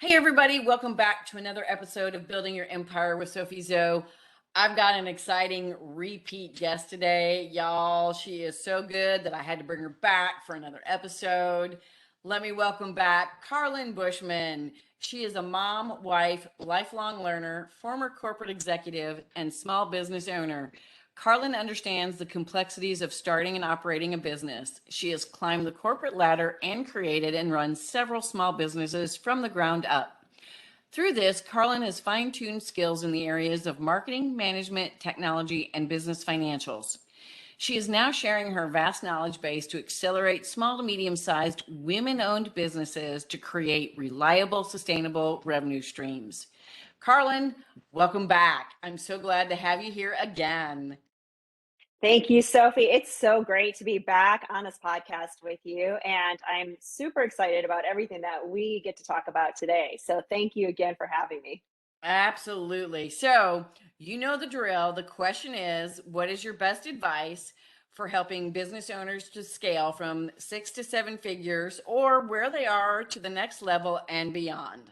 Hey everybody, welcome back to another episode of Building Your Empire with SophieZo. I've got an exciting repeat guest today, y'all. She is so good that I had to bring her back for another episode. Let me welcome back Carlyn Bushman. She is a mom, wife, lifelong learner, former corporate executive, and small business owner. Carlyn understands the complexities of starting and operating a business. She has climbed the corporate ladder and created and run several small businesses from the ground up. Through this, Carlyn has fine-tuned skills in the areas of marketing, management, technology, and business financials. She is now sharing her vast knowledge base to accelerate small to medium-sized women-owned businesses to create reliable, sustainable revenue streams. Carlyn, welcome back. I'm so glad to have you here again. Thank you, Sophie. It's so great to be back on this podcast with you. And I'm super excited about everything that we get to talk about today. So thank you again for having me. Absolutely. So, you know the drill. The question is, what is your best advice for helping business owners to scale from 6 to 7 figures or where they are to the next level and beyond?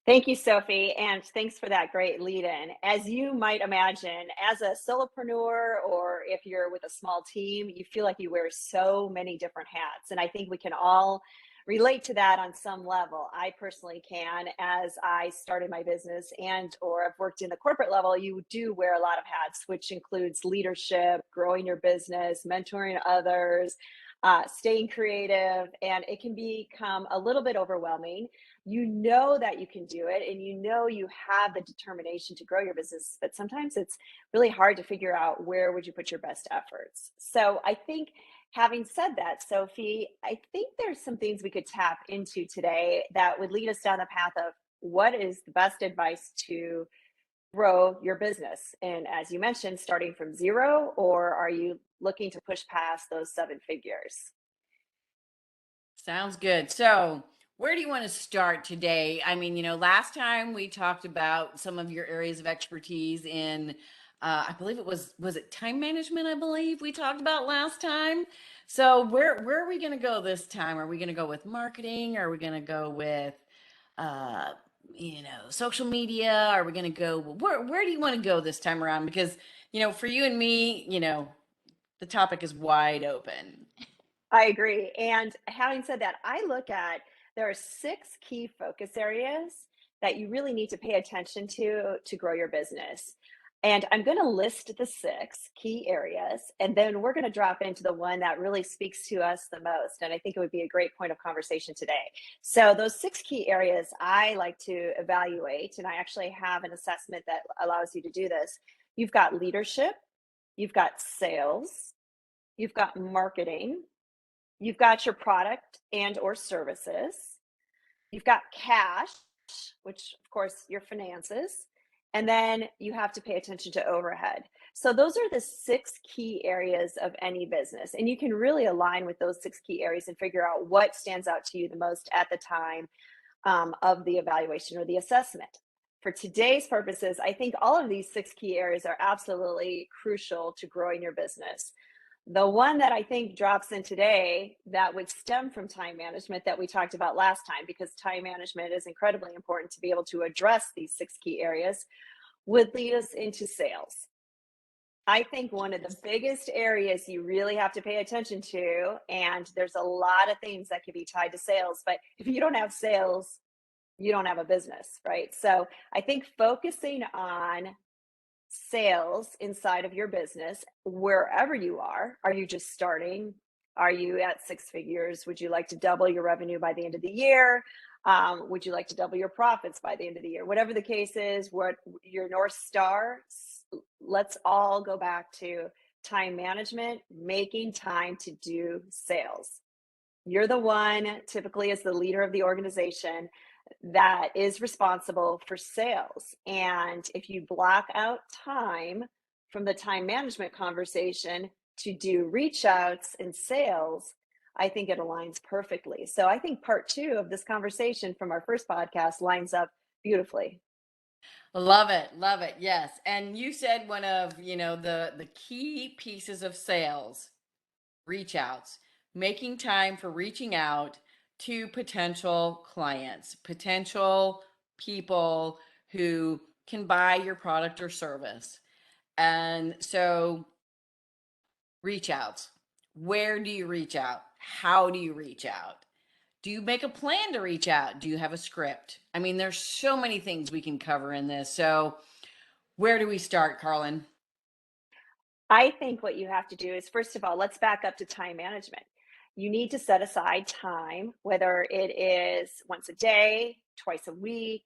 Thank you, Sophie. And thanks for that great lead in. As you might imagine, as a solopreneur or if you're with a small team, you feel like you wear so many different hats. And I think we can all relate to that on some level. I personally can. As I started my business and or I've worked in the corporate level, you do wear a lot of hats, which includes leadership, growing your business, mentoring others, staying creative, and it can become a little bit overwhelming. You know that you can do it and you know you have the determination to grow your business, but sometimes it's really hard to figure out where would you put your best efforts. So I think, having said that, Sophie, I think there's some things we could tap into today that would lead us down the path of what is the best advice to grow your business. And as you mentioned, starting from zero, or are you looking to push past those 7 figures? Sounds good. So, where do you want to start today? I mean, last time we talked about some of your areas of expertise in, I believe was it time management? I believe we talked about last time. So, where are we going to go this time? Are we going to go with marketing? Are we going to go with, uh, social media? Are we going to go? Where do you want to go this time around? Because for you and me, the topic is wide open. I agree. And having said that, I look at there are 6 key focus areas that you really need to pay attention to grow your business. And I'm going to list the 6 key areas, and then we're going to drop into the one that really speaks to us the most. And I think it would be a great point of conversation today. So, those 6 key areas I like to evaluate, and I actually have an assessment that allows you to do this. You've got leadership, you've got sales, you've got marketing, you've got your product and or services. You've got cash, which of course your finances, and then you have to pay attention to overhead. So those are the 6 key areas of any business. And you can really align with those 6 key areas and figure out what stands out to you the most at the time of the evaluation or the assessment. For today's purposes, I think all of these 6 key areas are absolutely crucial to growing your business. The one that I think drops in today that would stem from time management that we talked about last time, because time management is incredibly important to be able to address these 6 key areas, would lead us into sales. I think one of the biggest areas you really have to pay attention to, and there's a lot of things that can be tied to sales, but if you don't have sales, you don't have a business, right? So I think focusing on sales inside of your business, wherever you are you just starting? Are you at 6 figures? Would you like to double your revenue by the end of the year? Would you like to double your profits by the end of the year? Whatever the case is, what your North Star, let's all go back to time management, making time to do sales. You're the one, typically as the leader of the organization, that is responsible for sales. And if you block out time from the time management conversation to do reach outs and sales, I think it aligns perfectly. So I think part 2 of this conversation from our first podcast lines up beautifully. Love it. Love it. Yes. And you said one of, the key pieces of sales, reach outs, making time for reaching out to potential clients, potential people who can buy your product or service. And so, reach outs. Where do you reach out? How do you reach out? Do you make a plan to reach out? Do you have a script? I mean, there's so many things we can cover in this. So, where do we start, Carlyn? I think what you have to do is, first of all, let's back up to time management. You need to set aside time, whether it is once a day, twice a week,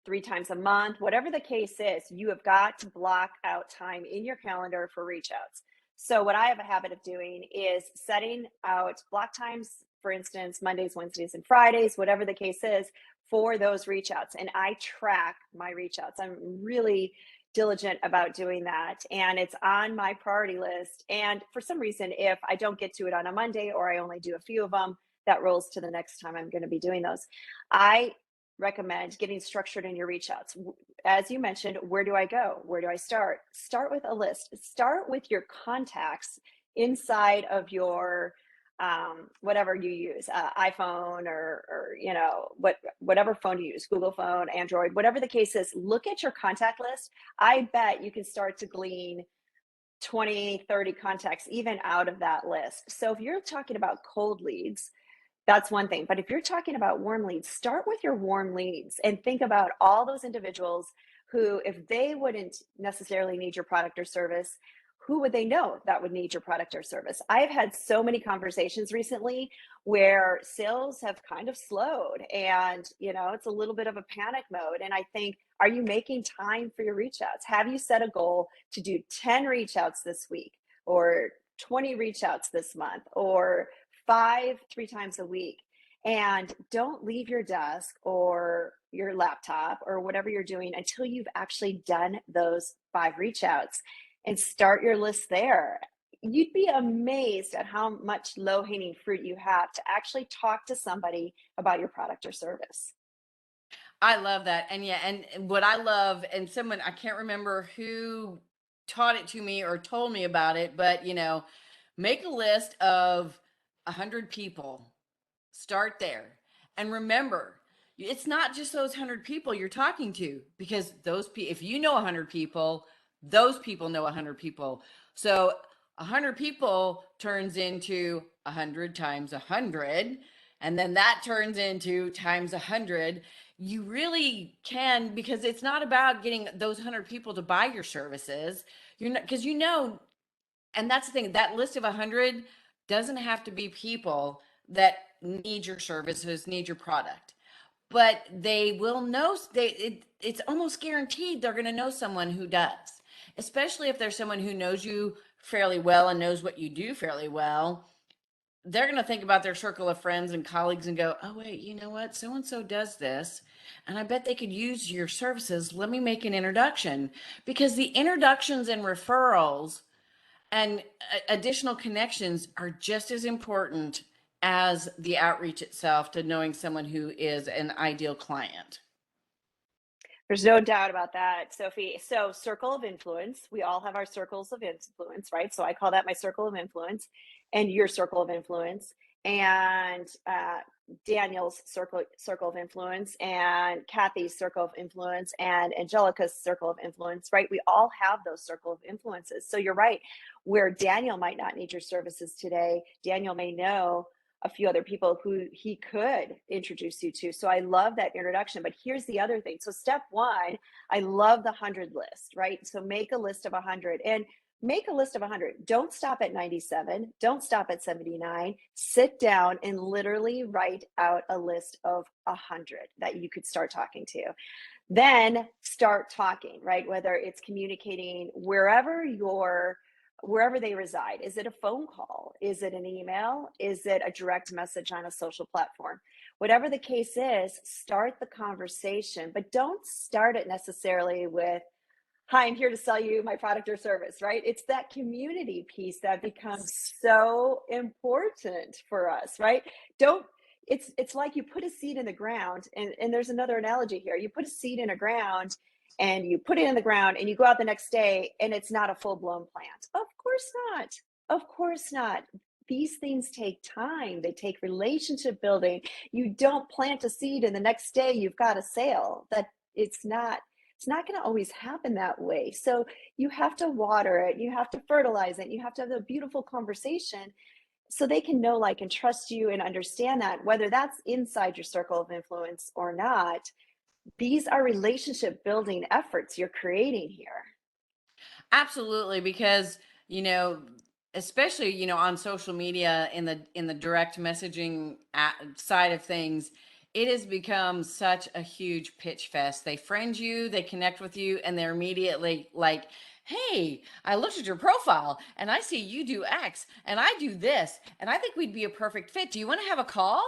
3 times a month, whatever the case is, you have got to block out time in your calendar for reach outs. So, what I have a habit of doing is setting out block times, for instance, Mondays, Wednesdays, and Fridays, whatever the case is, for those reach outs. And I track my reach outs. I'm really diligent about doing that. And it's on my priority list. And for some reason, if I don't get to it on a Monday or I only do a few of them, that rolls to the next time I'm going to be doing those. I recommend getting structured in your reach outs. As you mentioned, where do I go? Where do I start? Start with a list. Start with your contacts inside of your whatever you use, iPhone or whatever phone you use, Google phone, Android, whatever the case is. Look at your contact list. I bet you can start to glean 20, 30 contacts even out of that list. So if you're talking about cold leads, that's one thing. But if you're talking about warm leads, start with your warm leads and think about all those individuals who, if they wouldn't necessarily need your product or service, who would they know that would need your product or service? I've had so many conversations recently where sales have kind of slowed and, it's a little bit of a panic mode. And I think, are you making time for your reach outs? Have you set a goal to do 10 reach outs this week or 20 reach outs this month or 5 3 times a week? And don't leave your desk or your laptop or whatever you're doing until you've actually done those 5 reach outs and start your list there. You'd be amazed at how much low hanging fruit you have to actually talk to somebody about your product or service. I love that. And yeah, and what I love, and someone, I can't remember who taught it to me or told me about it, but make a list of 100 people. Start there. And remember, it's not just those 100 people you're talking to, because if you know 100 people, those people know 100 people. So 100 people turns into 100 times 100, and then that turns into times 100. You really can, because it's not about getting those 100 people to buy your services. You're not, because and that's the thing, that list of 100 doesn't have to be people that need your services, need your product, but they will know. It's almost guaranteed they're going to know someone who does, especially if there's someone who knows you fairly well and knows what you do fairly well. They're going to think about their circle of friends and colleagues and go, oh wait, you know what, so and so does this, and I bet they could use your services. Let me make an introduction. Because the introductions and referrals and additional connections are just as important as the outreach itself to knowing someone who is an ideal client. There's no doubt about that, Sophie. So, circle of influence, we all have our circles of influence, right? So, I call that my circle of influence and your circle of influence, and Daniel's circle of influence, and Kathy's circle of influence, and Angelica's circle of influence, right? We all have those circle of influences. So, you're right. Where Daniel might not need your services today, Daniel may know a few other people who he could introduce you to. So I love that introduction. But here's the other thing. So step one, I love the 100 list, right? So make a list of 100 and make a list of 100. Don't stop at 97. Don't stop at 79. Sit down and literally write out a list of 100 that you could start talking to. Then start talking, right? Whether it's communicating wherever they reside. Is it a phone call? Is it an email? Is it a direct message on a social platform? Whatever the case is, start the conversation, but don't start it necessarily with, hi, I'm here to sell you my product or service, right? It's that community piece that becomes so important for us, right? It's like you put a seed in the ground, and there's another analogy here. You put a seed in the ground and you put it in the ground and you go out the next day and it's not a full-blown plant. Of course not. Of course not. these things take time. They take relationship building. You don't plant a seed and the next day you've got a sale. That it's not going to always happen that way. So you have to water it, you have to fertilize it, you have to have a beautiful conversation so they can know, like, and trust you and understand that whether that's inside your circle of influence or not, these are relationship building efforts you're creating here. Absolutely, because especially on social media in the direct messaging side of things, it has become such a huge pitch fest. They friend you, they connect with you, and they're immediately like, "Hey, I looked at your profile, and I see you do X, and I do this, and I think we'd be a perfect fit. Do you want to have a call?"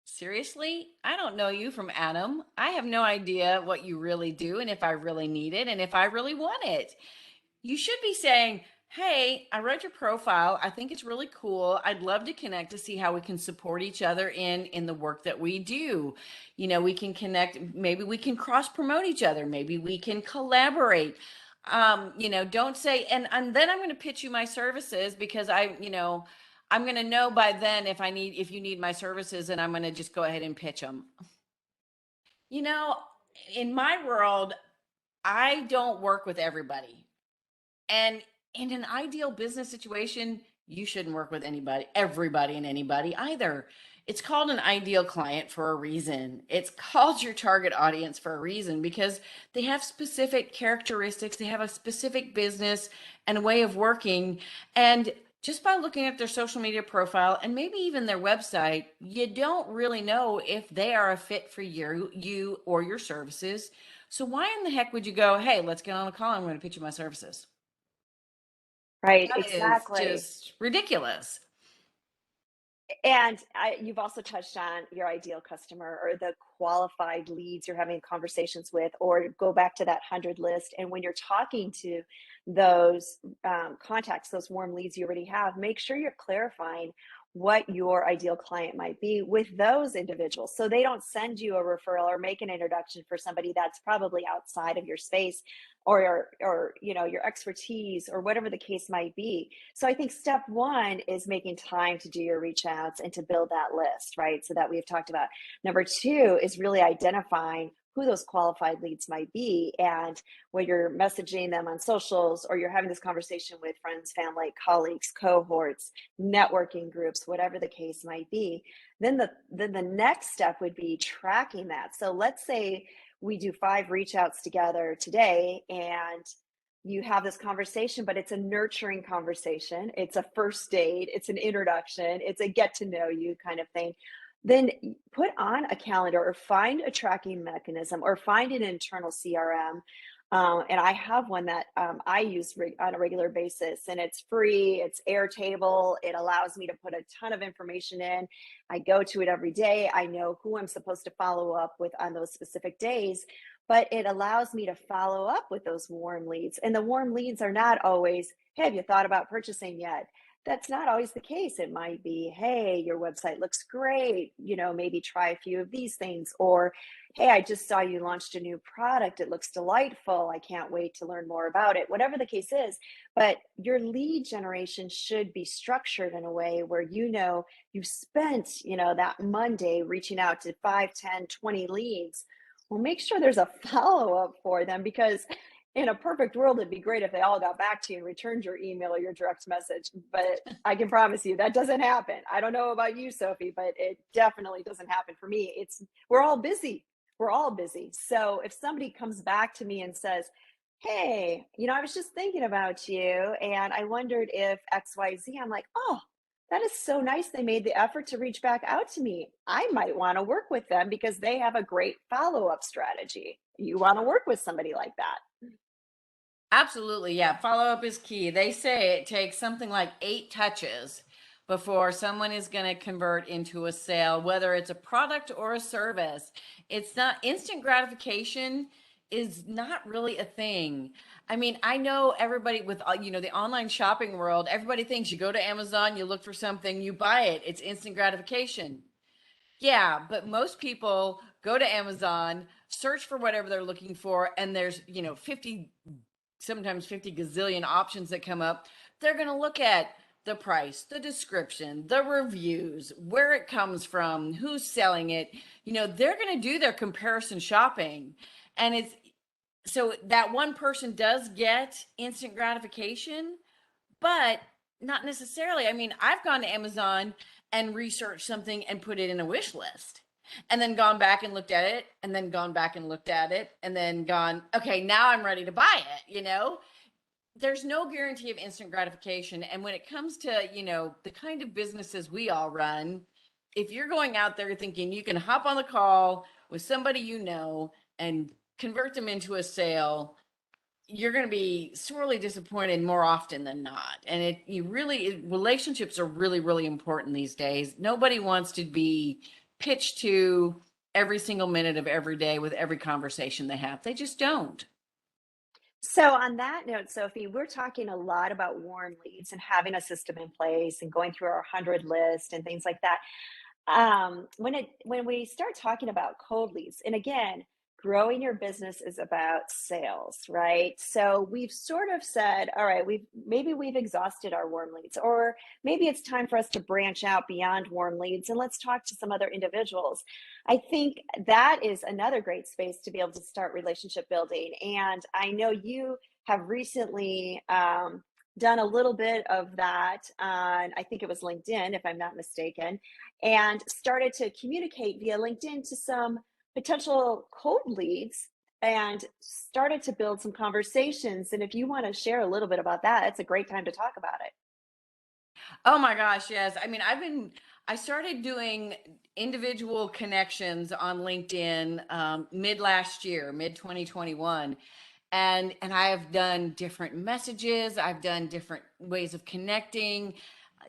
Seriously? I don't know you from Adam. I have no idea what you really do and if I really need it and if I really want it. You should be saying, "Hey, I read your profile. I think it's really cool. I'd love to connect to see how we can support each other in the work that we do. We can connect, maybe we can cross promote each other, maybe we can collaborate." Don't say, and then I'm going to pitch you my services because I'm going to know by then if you need my services, and I'm going to just go ahead and pitch them. You know, in my world, I don't work with everybody. And in an ideal business situation, you shouldn't work with everybody and anybody either. It's called an ideal client for a reason. It's called your target audience for a reason because they have specific characteristics, they have a specific business and a way of working. And just by looking at their social media profile and maybe even their website, you don't really know if they are a fit for you or your services. So why in the heck would you go, "Hey, let's get on a call. I'm going to pitch you my services"? Right, That is exactly. just ridiculous. And you've also touched on your ideal customer or the qualified leads you're having conversations with, or go back to that 100 list. And when you're talking to those contacts, those warm leads you already have, make sure you're clarifying what your ideal client might be with those individuals so they don't send you a referral or make an introduction for somebody that's probably outside of your space or your expertise or whatever the case might be. So I think step one is making time to do your reach outs and to build that list, right? So that we've talked about. Number two is really identifying who those qualified leads might be. And when you're messaging them on socials or you're having this conversation with friends, family, colleagues, cohorts, networking groups, whatever the case might be, then the next step would be tracking that. So let's say we do 5 reach outs together today and you have this conversation, but it's a nurturing conversation. It's a first date, it's an introduction, it's a get to know you kind of thing. Then put on a calendar or find a tracking mechanism or find an internal CRM. And I have one that I use on a regular basis, and it's free. It's Airtable. It allows me to put a ton of information in. I go to it every day. I know who I'm supposed to follow up with on those specific days, but it allows me to follow up with those warm leads. And the warm leads are not always, "Hey, have you thought about purchasing yet?" That's not always the case. It might be, "Hey, your website looks great. Maybe try a few of these things." Or, "Hey, I just saw you launched a new product. It looks delightful. I can't wait to learn more about it." Whatever the case is. But your lead generation should be structured in a way where you've spent, that Monday reaching out to 5, 10, 20 leads. Well, make sure there's a follow up for them because in a perfect world, it'd be great if they all got back to you and returned your email or your direct message. But I can promise you that doesn't happen. I don't know about you, Sophie, but it definitely doesn't happen for me. We're all busy. We're all busy. So if somebody comes back to me and says, "Hey, I was just thinking about you and I wondered if XYZ," I'm like, "Oh, that is so nice. They made the effort to reach back out to me. I might want to work with them because they have a great follow up strategy." You want to work with somebody like that. Absolutely. Yeah. Follow up is key. They say it takes something like 8 touches before someone is going to convert into a sale, whether it's a product or a service. It's not instant gratification is not really a thing. I mean, I know everybody with, the online shopping world, everybody thinks you go to Amazon, you look for something, you buy it. It's instant gratification. Yeah, but most people go to Amazon, search for whatever they're looking for, and there's, 50, sometimes 50 gazillion options that come up. They're going to look at the price, the description, the reviews, where it comes from, who's selling it. They're going to do their comparison shopping. And it's so that one person does get instant gratification, but not necessarily. I mean, I've gone to Amazon and researched something and put it in a wish list, and then gone back and looked at it, and then gone back and looked at it, and then gone, okay, now I'm ready to buy it. There's no guarantee of instant gratification. And when it comes to, the kind of businesses we all run, if you're going out there thinking you can hop on the call with somebody and convert them into a sale, you're going to be sorely disappointed more often than not. And relationships are really, really important these days. Nobody wants to be pitched to every single minute of every day with every conversation they have. They just don't. So, on that note, Sophie, we're talking a lot about warm leads and having a system in place and going through our 100 list and things like that. When we start talking about cold leads, and again, growing your business is about sales, right? So we've sort of said, all right, we've exhausted our warm leads, or maybe it's time for us to branch out beyond warm leads and let's talk to some other individuals. I think that is another great space to be able to start relationship building. And I know you have recently done a little bit of that on, I think it was LinkedIn, if I'm not mistaken, and started to communicate via LinkedIn to some potential cold leads and started to build some conversations. And if you want to share a little bit about that, it's a great time to talk about it. Oh my gosh, yes. I mean, I started doing individual connections on LinkedIn mid last year, mid 2021. And I have done different messages, I've done different ways of connecting,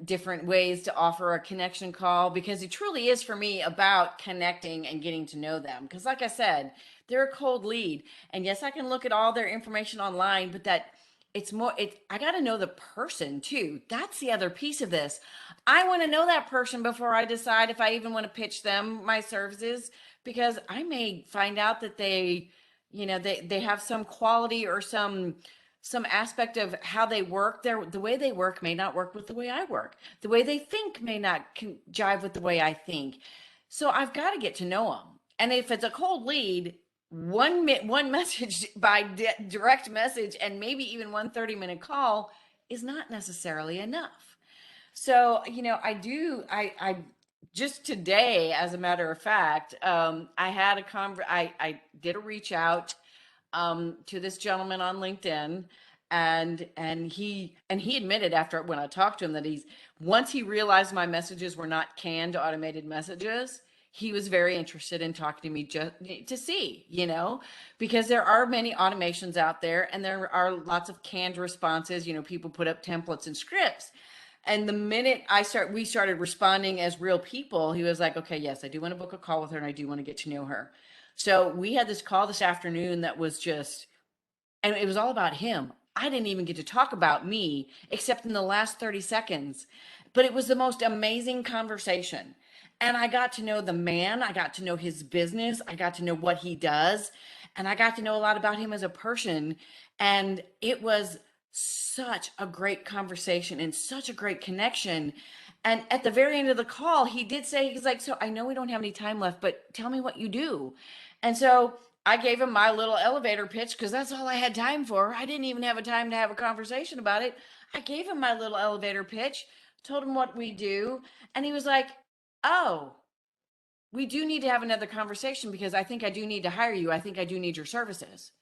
different ways to offer a connection call, because it truly is for me about connecting and getting to know them. Because like I said, they're a cold lead, and yes, I can look at all their information online, but that it's more it I got to know the person too. That's the other piece of this. I want to know that person before I decide if I even want to pitch them my services, because I may find out that they have some quality or some aspect of how they work. The way they work may not work with the way I work. The way they think may not jive with the way I think. So I've got to get to know them. And if it's a cold lead, one message by direct message and maybe even 1 30-minute call is not necessarily enough. So, I just today, as a matter of fact, I had I did a reach out to this gentleman on LinkedIn, and he admitted, after when I talked to him, that once he realized my messages were not canned automated messages, he was very interested in talking to me just to see, because there are many automations out there, and there are lots of canned responses. People put up templates and scripts. And the minute we started responding as real people, he was like, okay, yes, I do want to book a call with her, and I do want to get to know her. So we had this call this afternoon that was just, and it was all about him. I didn't even get to talk about me except in the last 30 seconds, but it was the most amazing conversation. And I got to know the man, I got to know his business, I got to know what he does, and I got to know a lot about him as a person. And it was such a great conversation and such a great connection. And at the very end of the call, he did say, he's like, so I know we don't have any time left, but tell me what you do. And so I gave him my little elevator pitch, because that's all I had time for. I didn't even have a time to have a conversation about it. I gave him my little elevator pitch, told him what we do, and he was like, oh, we do need to have another conversation, because I think I do need to hire you. I think I do need your services.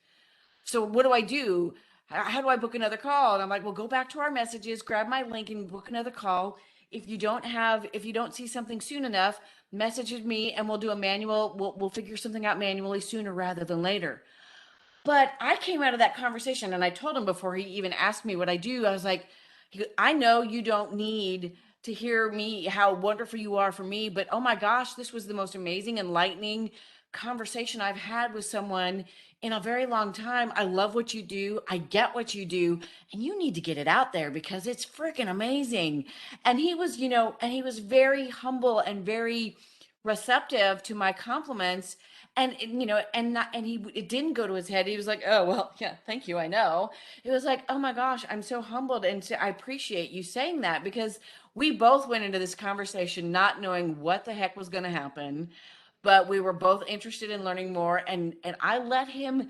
So what do I do? How do I book another call? And I'm like, well, go back to our messages, grab my link, and book another call. If you don't see something soon enough, message me and we'll do a manual. We'll figure something out manually sooner rather than later. But I came out of that conversation and I told him, before he even asked me what I do, I was like, I know you don't need to hear me, how wonderful you are for me, but oh my gosh, this was the most amazing, enlightening conversation I've had with someone in a very long time. I love what you do. I get what you do, and you need to get it out there because it's freaking amazing. And he was very humble and very receptive to my compliments. And you know, and not, and he, it didn't go to his head. He was like, oh well, yeah, thank you, I know. It was like, oh my gosh, I'm so humbled, and I appreciate you saying that, because we both went into this conversation not knowing what the heck was going to happen, but we were both interested in learning more. And I let him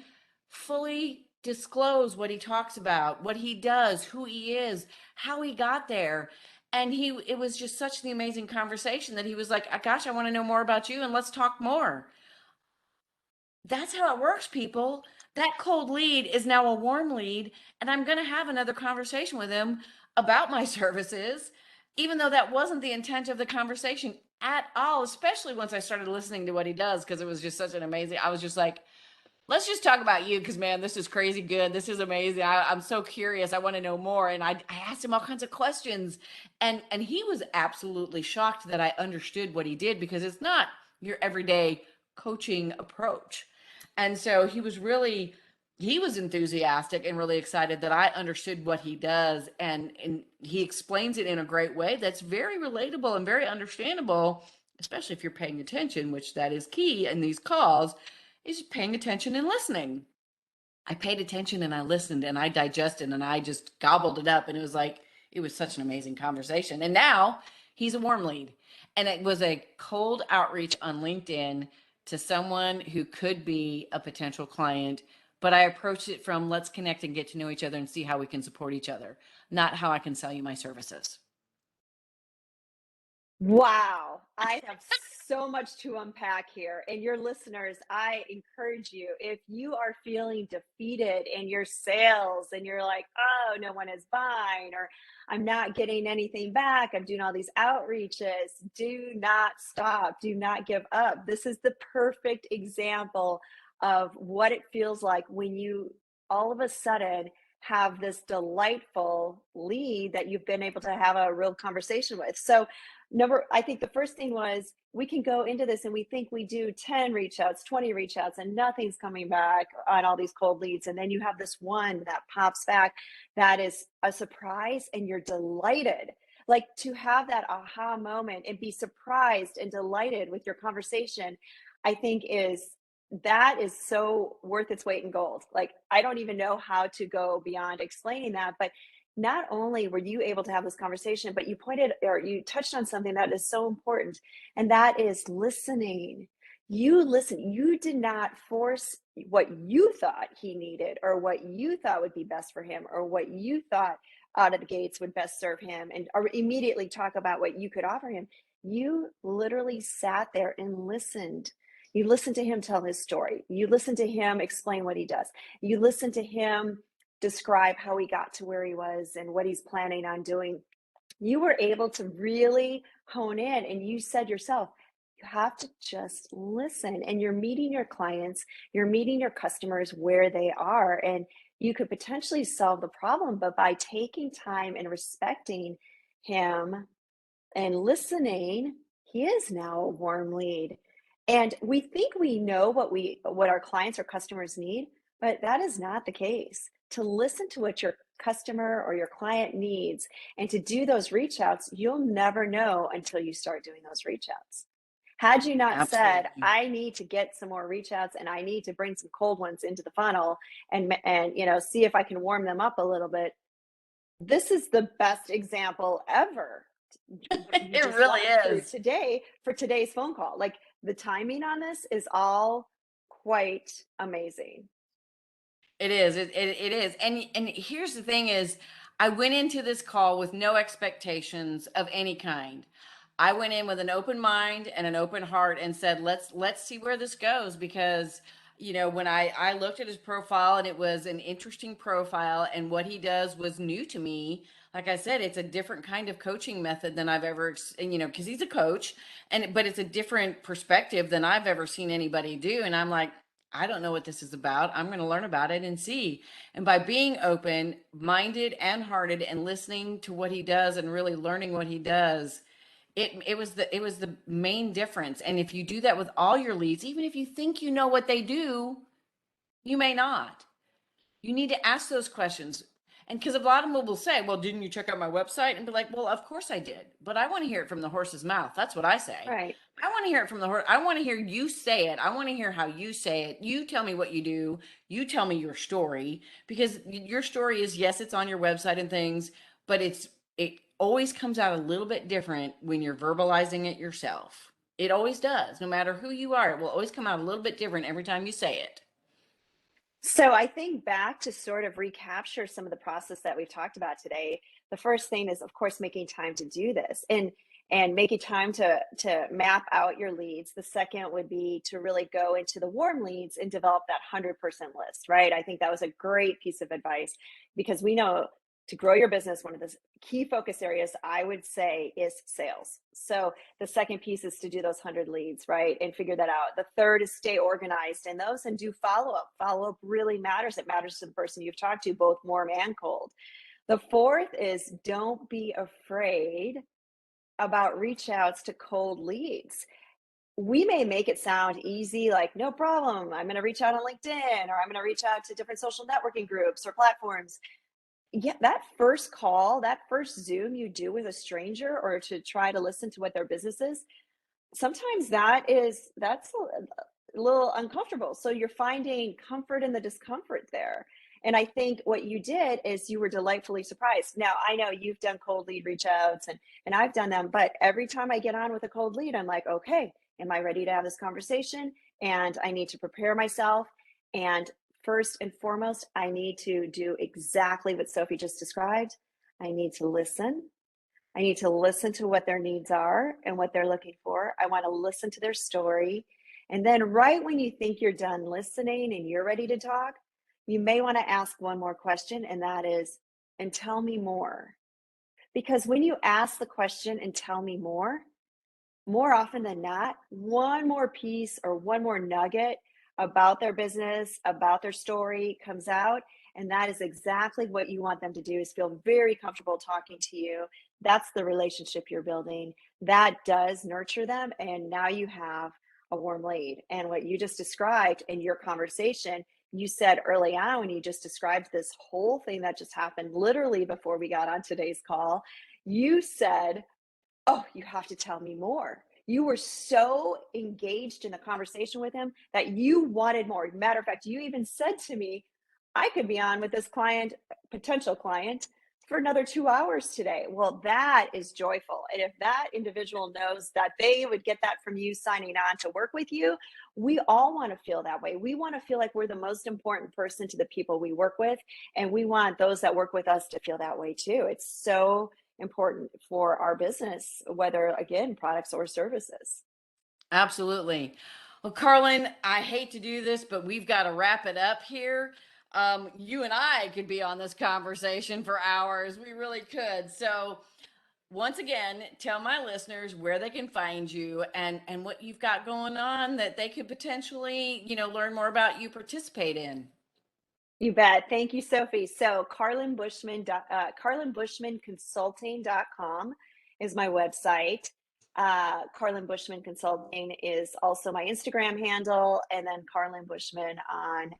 fully disclose what he talks about, what he does, who he is, how he got there. And it was just such the amazing conversation that he was like, gosh, I want to know more about you, and let's talk more. That's how it works, people. That cold lead is now a warm lead, and I'm going to have another conversation with him about my services, even though that wasn't the intent of the conversation at all, especially once I started listening to what he does, because it was just such an amazing, I was just like, let's just talk about you, because man, this is crazy good. This is amazing. I'm so curious. I want to know more. And I asked him all kinds of questions, and he was absolutely shocked that I understood what he did, because it's not your everyday coaching approach. And so he was enthusiastic and really excited that I understood what he does, and he explains it in a great way that's very relatable and very understandable, especially if you're paying attention, which that is key in these calls, is paying attention and listening. I paid attention and I listened and I digested and I just gobbled it up. And it was like, it was such an amazing conversation. And now he's a warm lead. And it was a cold outreach on LinkedIn to someone who could be a potential client. But I approached it from, let's connect and get to know each other and see how we can support each other, not how I can sell you my services. Wow, I have so much to unpack here. And your listeners, I encourage you, if you are feeling defeated in your sales and you're like, oh, no one is buying, or I'm not getting anything back, I'm doing all these outreaches, do not stop, do not give up. This is the perfect example of what it feels like when you all of a sudden have this delightful lead that you've been able to have a real conversation with. So, number I think the first thing was, we can go into this and we think we do 10 reach outs, 20 reach outs, and nothing's coming back on all these cold leads, and then you have this one that pops back that is a surprise and you're delighted. Like, to have that aha moment and be surprised and delighted with your conversation, I think is so worth its weight in gold. Like, I don't even know how to go beyond explaining that, but not only were you able to have this conversation, but you pointed or you touched on something that is so important, and that is listening. You listen. You did not force what you thought he needed, or what you thought would be best for him, or what you thought out of the gates would best serve him, and or immediately talk about what you could offer him. You literally sat there and listened. You listened to him tell his story. You listened to him explain what he does. You listened to him describe how he got to where he was and what he's planning on doing. You were able to really hone in, and you said yourself, you have to just listen, and you're meeting your clients, you're meeting your customers where they are, and you could potentially solve the problem. But by taking time and respecting him and listening, he is now a warm lead. And we think we know what our clients or customers need, but that is not the case. To listen to what your customer or your client needs and to do those reach outs, you'll never know until you start doing those reach outs. Had you not said, Absolutely. I need to get some more reach outs and I need to bring some cold ones into the funnel and see if I can warm them up a little bit, this is the best example ever, what you It just really walked through is. today for today's phone call. Like, the timing on this is all quite amazing. It is. It is. And here's the thing is, I went into this call with no expectations of any kind. I went in with an open mind and an open heart and said, let's see where this goes, because when I looked at his profile, and it was an interesting profile, and what he does was new to me. Like I said, it's a different kind of coaching method than I've ever, because he's a coach, but it's a different perspective than I've ever seen anybody do. And I'm like, I don't know what this is about. I'm going to learn about it and see. And by being open minded and hearted and listening to what he does and really learning what he does, it was the main difference. And if you do that with all your leads, even if you think you know what they do, you may not. You need to ask those questions. And because a lot of them will say, well, didn't you check out my website? And be like, well, of course I did. But I want to hear it from the horse's mouth. That's what I say. Right. I want to hear it from the horse. I want to hear you say it. I want to hear how you say it. You tell me what you do. You tell me your story, because your story is, yes, it's on your website and things, but it always comes out a little bit different when you're verbalizing it yourself. It always does. No matter who you are, it will always come out a little bit different every time you say it. So I think back to sort of recapture some of the process that we've talked about today. The first thing is, of course, making time to do this and making time to map out your leads. The second would be to really go into the warm leads and develop that 100% list, right? I think that was a great piece of advice because we know to grow your business, one of the key focus areas I would say is sales. So the second piece is to do those 100 leads, right? And figure that out. The third is stay organized in those and do follow up. Follow up really matters. It matters to the person you've talked to, both warm and cold. The fourth is don't be afraid about reach outs to cold leads. We may make it sound easy, like, no problem. I'm going to reach out on LinkedIn, or I'm going to reach out to different social networking groups or platforms. Yeah, that first call, that first Zoom you do with a stranger or to try to listen to what their business is, sometimes that's a little uncomfortable. So you're finding comfort in the discomfort there. And I think what you did is you were delightfully surprised. Now, I know you've done cold lead reach outs and I've done them, but every time I get on with a cold lead, I'm like, okay, am I ready to have this conversation? And I need to prepare myself. And first and foremost, I need to do exactly what Sophie just described. I need to listen. I need to listen to what their needs are and what they're looking for. I want to listen to their story. And then, right when you think you're done listening and you're ready to talk, you may want to ask one more question, and that is, and tell me more. Because when you ask the question and tell me more often than not, one more piece or one more nugget about their business, about their story comes out. And that is exactly what you want them to do, is feel very comfortable talking to you. That's the relationship you're building. That does nurture them. And now you have a warm lead. And what you just described in your conversation, you said early on when you just described this whole thing that just happened literally before we got on today's call, you said, oh, you have to tell me more. You were so engaged in the conversation with him that you wanted more. Matter of fact, you even said to me, I could be on with this client, potential client, for another 2 hours today. Well, that is joyful. And if that individual knows that they would get that from you signing on to work with you, we all want to feel that way. We want to feel like we're the most important person to the people we work with. And we want those that work with us to feel that way too. It's so important for our business, whether again, products or services. Absolutely. Well, Carlin, I hate to do this, but we've got to wrap it up here. You and I could be on this conversation for hours. We really could. So, once again, tell my listeners where they can find you and what you've got going on that they could potentially, learn more about you, participate in. You bet. Thank you, Sophie. So Carlyn Bushman Consulting.com is my website. Carlyn Bushman Consulting is also my Instagram handle, and then Carlyn Bushman on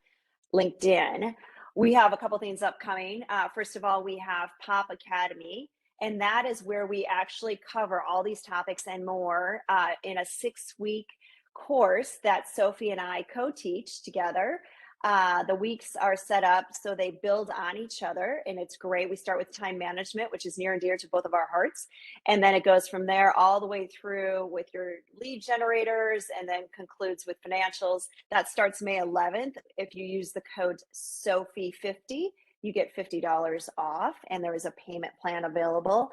LinkedIn. We have a couple things upcoming. First of all, we have Pop Academy, and that is where we actually cover all these topics and more in a 6-week course that Sophie and I co-teach together. The weeks are set up so they build on each other, and it's great. We start with time management, which is near and dear to both of our hearts. And then it goes from there all the way through with your lead generators and then concludes with financials. That starts May 11th. If you use the code Sophie50, you get $50 off, and there is a payment plan available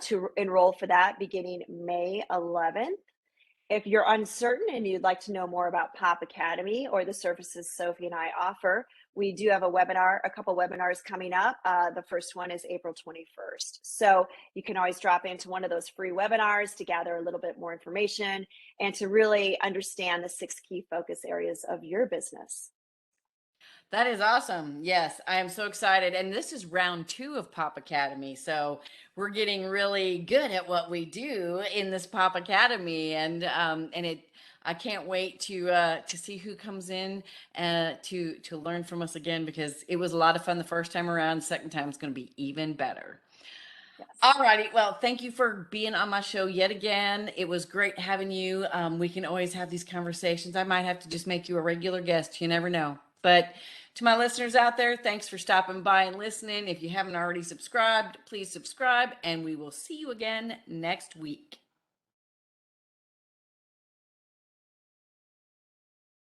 to enroll for that beginning May 11th. If you're uncertain and you'd like to know more about Pop Academy or the services Sophie and I offer, we do have a couple webinars coming up. The first one is April 21st. So you can always drop into one of those free webinars to gather a little bit more information and to really understand the 6 key focus areas of your business. That is awesome. Yes, I am so excited. And this is round 2 of Pop Academy. So we're getting really good at what we do in this Pop Academy. I can't wait to see who comes in to learn from us again, because it was a lot of fun the first time around. The second time is going to be even better. Yes. All righty. Well, thank you for being on my show yet again. It was great having you. We can always have these conversations. I might have to just make you a regular guest. You never know. But to my listeners out there, thanks for stopping by and listening. If you haven't already subscribed, please subscribe, and we will see you again next week.